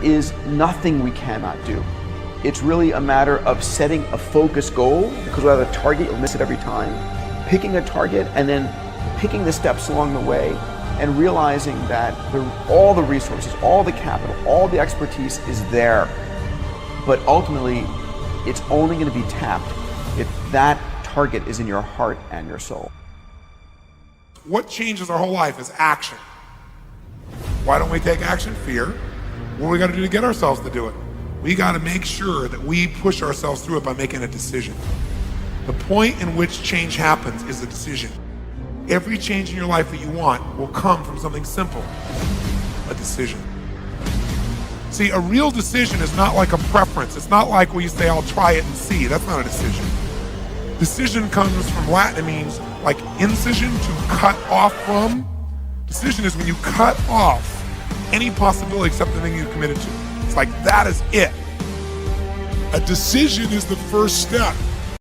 is nothing we cannot do. It's really a matter of setting a focused goal, because without a target, you'll miss it every time. Picking a target and then picking the steps along the way and realizing that all the resources, all the capital, all the expertise is there. But ultimately, it's only going to be tapped if that target is in your heart and your soul. What changes our whole life is action. Why don't we take action? Fear. What do we got to do to get ourselves to do it? We got to make sure that we push ourselves through it by making a decision. The point in which change happens is a decision. Every change in your life that you want will come from something simple, a decision. See, a real decision is not like a preference. It's not like where you say, I'll try it and see. That's not a decision. Decision comes from Latin. It means like incision, to cut off from. Decision is when you cut off any possibility except the thing you're committed to. It's like that is it. A decision is the first step.